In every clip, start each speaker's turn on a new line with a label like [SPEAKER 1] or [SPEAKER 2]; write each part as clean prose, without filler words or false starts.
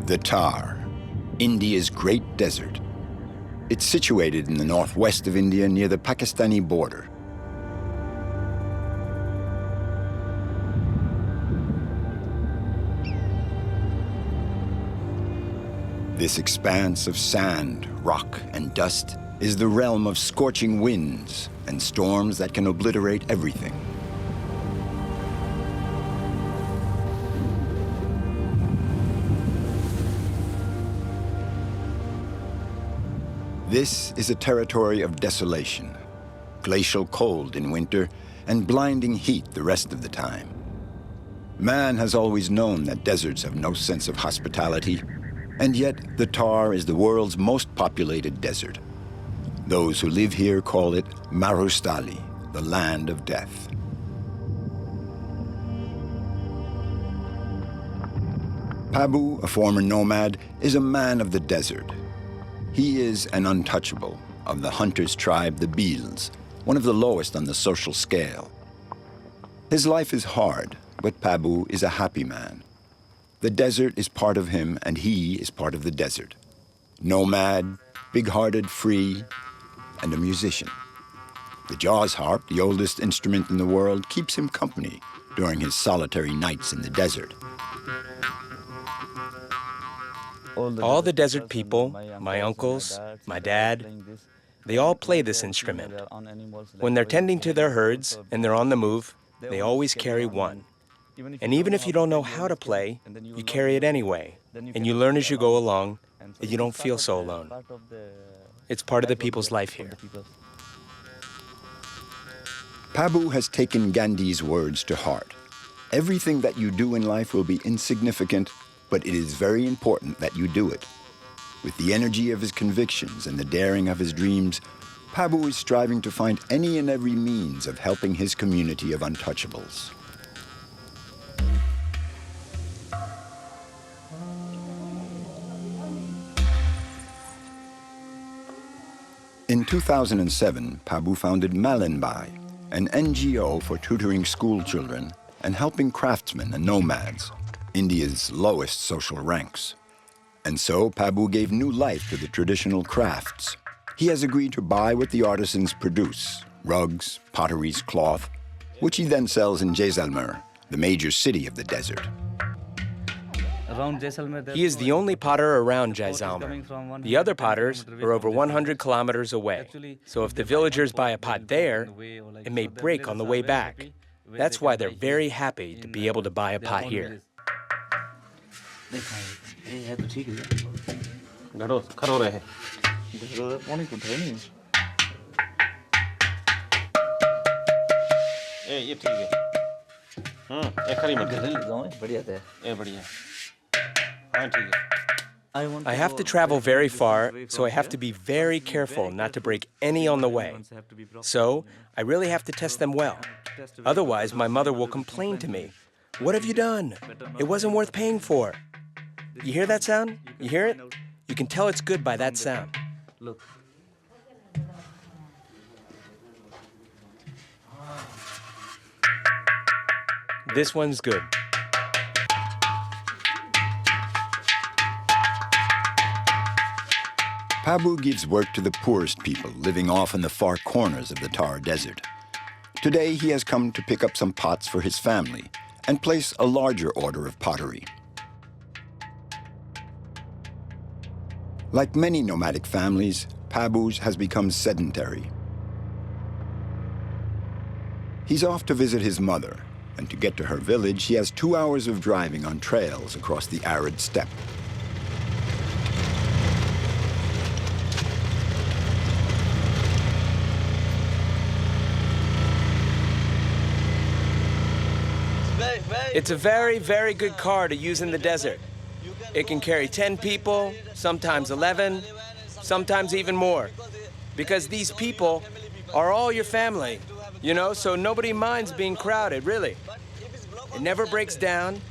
[SPEAKER 1] The Thar, India's great desert. It's situated in the northwest of India near the Pakistani border. This expanse of sand, rock, and dust is the realm of scorching winds and storms that can obliterate everything. This is a territory of desolation, glacial cold in winter and blinding heat the rest of the time. Man has always known that deserts have no sense of hospitality, and yet the Thar is the world's most populated desert. Those who live here call it Maharajahs, the land of death. Pabu, a former nomad, is a man of the desert. He is an untouchable of the hunters' tribe, the Bhils, one of the lowest on the social scale. His life is hard, but Pabu is a happy man. The desert is part of him, and he is part of the desert. Nomad, big-hearted, free, and a musician. The Jaws harp, the oldest instrument in the world, keeps him company during his solitary nights in the desert.
[SPEAKER 2] All the desert people, my uncles, my dad, they all play this instrument. When they're tending to their herds and they're on the move, they always carry one. And even if you don't know how to play, you carry it anyway. And you learn as you go along that you don't feel so alone. It's part of the people's life here.
[SPEAKER 1] Pabu has taken Gandhi's words to heart. Everything that you do in life will be insignificant, but it is very important that you do it. With the energy of his convictions and the daring of his dreams, Pabu is striving to find any and every means of helping his community of untouchables. In 2007, Pabu founded Malinbai, an NGO for tutoring school children and helping craftsmen and nomads, India's lowest social ranks. And so Pabu gave new life to the traditional crafts. He has agreed to buy what the artisans produce, rugs, potteries, cloth, which he then sells in Jaisalmer, the major city of the desert.
[SPEAKER 2] He is the only potter around Jaisalmer. The other potters are over 100 kilometers away. So if the villagers buy a pot there, it may break on the way back. That's why they're very happy to be able to buy a pot here. I have to travel very far, so I have to be very careful not to break any on the way. So I really have to test them well. Otherwise, my mother will complain to me. What have you done? It wasn't worth paying for. You hear that sound? You hear it? You can tell it's good by that sound. This one's good.
[SPEAKER 1] Pabu gives work to the poorest people living off in the far corners of the Thar Desert. Today, he has come to pick up some pots for his family and place a larger order of pottery. Like many nomadic families, Pabu's has become sedentary. He's off to visit his mother, and to get to her village, he has 2 hours of driving on trails across the arid steppe.
[SPEAKER 2] It's a very, very good car to use in the desert. It can carry 10 people, sometimes 11, sometimes even more. Because these people are all your family, you know, so nobody minds being crowded, really. It never breaks down,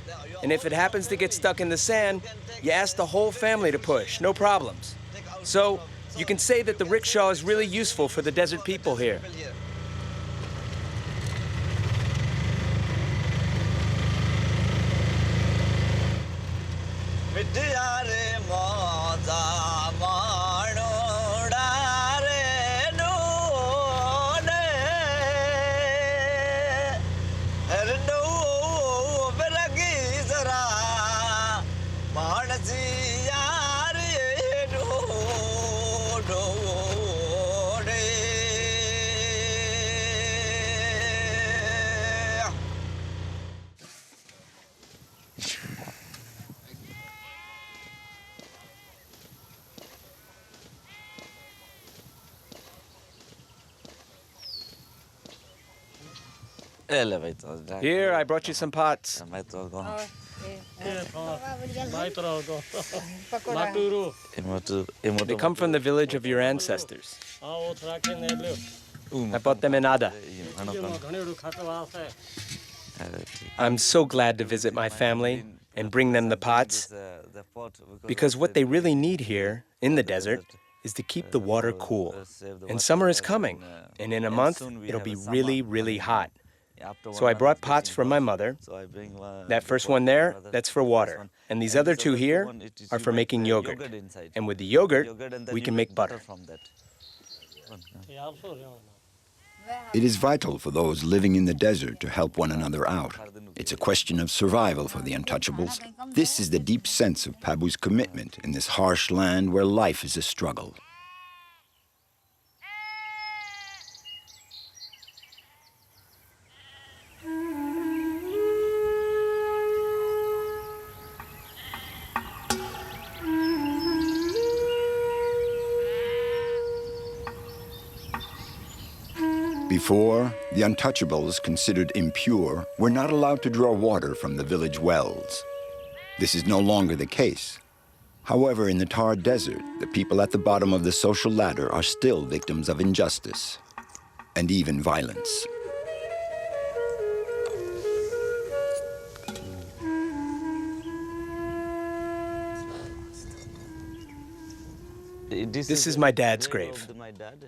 [SPEAKER 2] and if it happens to get stuck in the sand, you ask the whole family to push, no problems. So you can say that the rickshaw is really useful for the desert people here. Here, I brought you some pots. They come from the village of your ancestors. I bought them in Ada. I'm so glad to visit my family and bring them the pots, because what they really need here in the desert is to keep the water cool. And summer is coming, and in a month, it'll be really, really hot. So I brought pots from my mother. That first one there, that's for water. And these other two here are for making yogurt. And with the yogurt, we can make butter.
[SPEAKER 1] It is vital for those living in the desert to help one another out. It's a question of survival for the Untouchables. This is the deep sense of Pabu's commitment in this harsh land where life is a struggle. Before, the Untouchables, considered impure, were not allowed to draw water from the village wells. This is no longer the case. However, in the Thar Desert, the people at the bottom of the social ladder are still victims of injustice and even violence.
[SPEAKER 2] This is my dad's grave,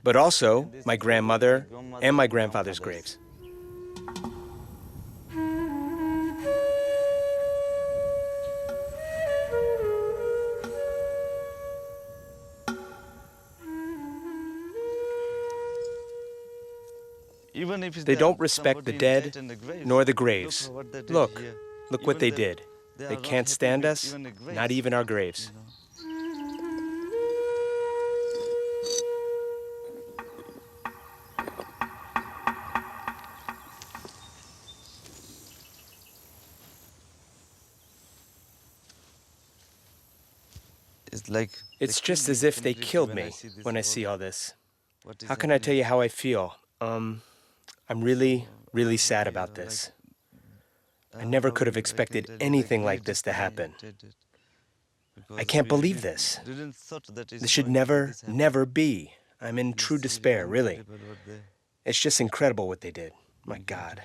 [SPEAKER 2] but also my grandmother and my grandfather's graves. They don't respect the dead nor the graves. Look what they did. They can't stand us, not even our graves. It's just as if they killed me when I see all this. How can I tell you how I feel? I'm really, really sad about this. I never could have expected anything like this to happen. I can't believe this. This should never, never be. I'm in true despair, really. It's just incredible what they did. My God.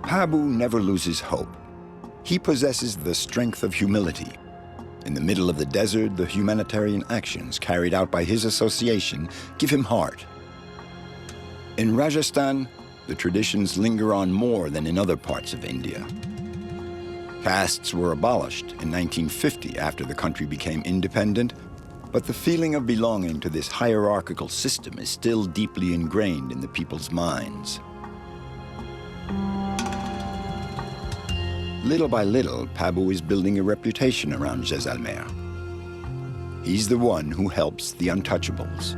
[SPEAKER 1] Pabu never loses hope. He possesses the strength of humility. In the middle of the desert, the humanitarian actions carried out by his association give him heart. In Rajasthan, the traditions linger on more than in other parts of India. Castes were abolished in 1950 after the country became independent, but the feeling of belonging to this hierarchical system is still deeply ingrained in the people's minds. Little by little, Pabu is building a reputation around Jaisalmer. He's the one who helps the Untouchables.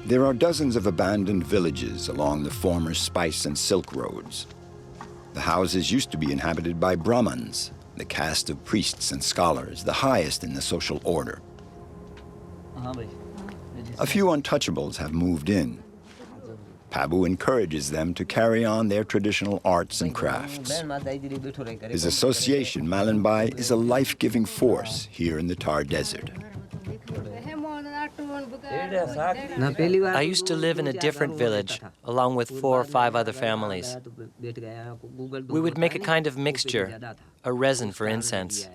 [SPEAKER 1] There are dozens of abandoned villages along the former spice and silk roads. The houses used to be inhabited by Brahmins, the caste of priests and scholars, the highest in the social order. A few Untouchables have moved in. Pabu encourages them to carry on their traditional arts and crafts. His association, Malanbai, is a life-giving force here in the Thar Desert.
[SPEAKER 3] I used to live in a different village, along with 4 or 5 other families. We would make a kind of mixture, a resin for incense.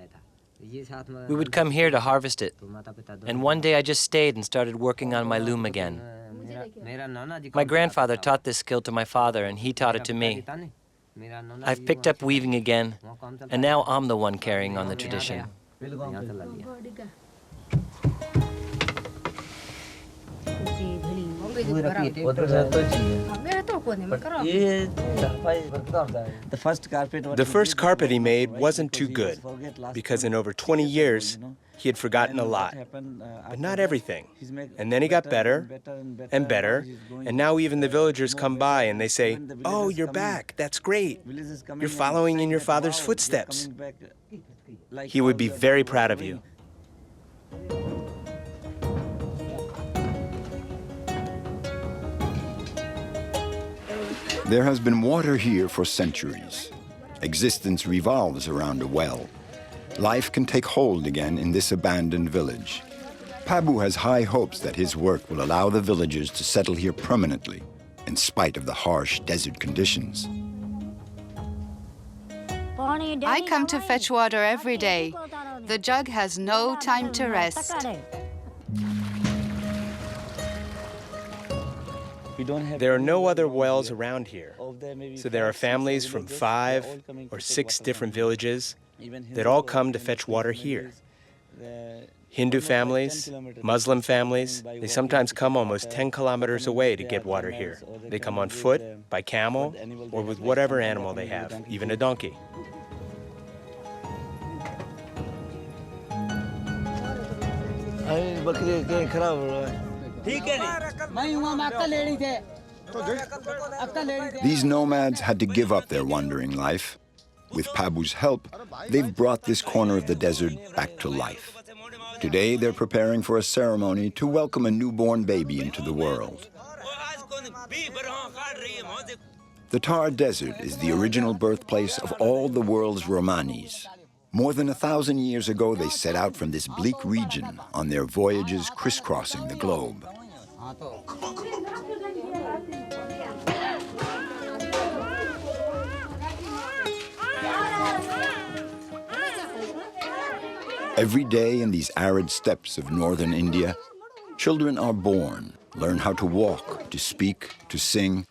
[SPEAKER 3] We would come here to harvest it, and one day I just stayed and started working on my loom again. My grandfather taught this skill to my father, and he taught it to me. I've picked up weaving again, and now I'm the one carrying on the tradition.
[SPEAKER 2] The first carpet he made wasn't too good because in over 20 years, he had forgotten a lot, but not everything. And then he got better and better, and now even the villagers come by and they say, "Oh, you're back, that's great. You're following in your father's footsteps." He would be very proud of you.
[SPEAKER 1] There has been water here for centuries. Existence revolves around a well. Life can take hold again in this abandoned village. Pabu has high hopes that his work will allow the villagers to settle here permanently, in spite of the harsh desert conditions.
[SPEAKER 4] I come to fetch water every day. The jug has no time to rest.
[SPEAKER 2] There are no other wells around here, so there are families from 5 or 6 different villages that all come to fetch water here. Hindu families, Muslim families, they sometimes come almost 10 kilometers away to get water here. They come on foot, by camel, or with whatever animal they have, even a donkey.
[SPEAKER 1] These nomads had to give up their wandering life. With Pabu's help, they've brought this corner of the desert back to life. Today, they're preparing for a ceremony to welcome a newborn baby into the world. The Thar Desert is the original birthplace of all the world's Romanis. More than 1,000 years ago, they set out from this bleak region on their voyages crisscrossing the globe. Every day in these arid steppes of northern India, children are born, learn how to walk, to speak, to sing,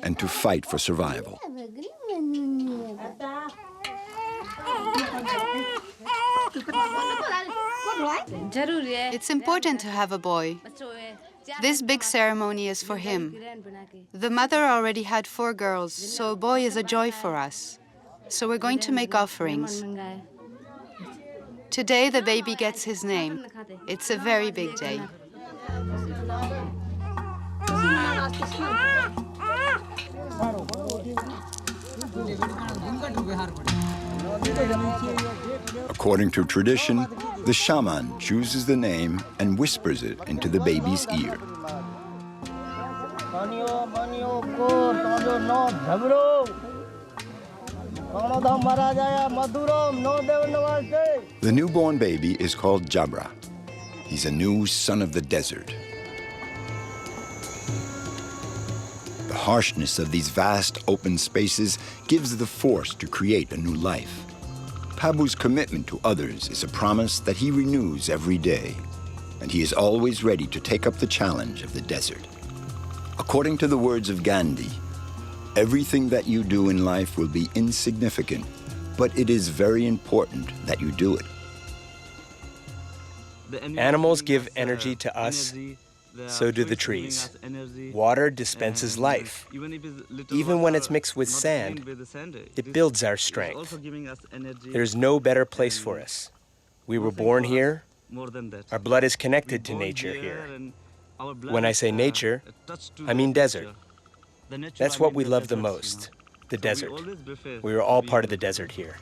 [SPEAKER 1] and to fight for survival.
[SPEAKER 4] It's important to have a boy. This big ceremony is for him. The mother already had 4 girls, so a boy is a joy for us. So we're going to make offerings. Today the baby gets his name. It's a very big day.
[SPEAKER 1] According to tradition, the shaman chooses the name and whispers it into the baby's ear. The newborn baby is called Jabra. He's a new son of the desert. The harshness of these vast open spaces gives the force to create a new life. Pabu's commitment to others is a promise that he renews every day, and he is always ready to take up the challenge of the desert. According to the words of Gandhi, everything that you do in life will be insignificant, but it is very important that you do it.
[SPEAKER 2] Animals give energy to us, so do the trees. Water dispenses life. Even when it's mixed with sand, it builds our strength. There's no better place for us. We were born here. Our blood is connected to nature here. When I say nature, I mean desert. That's what we love the most, the desert. We are all part of the desert here.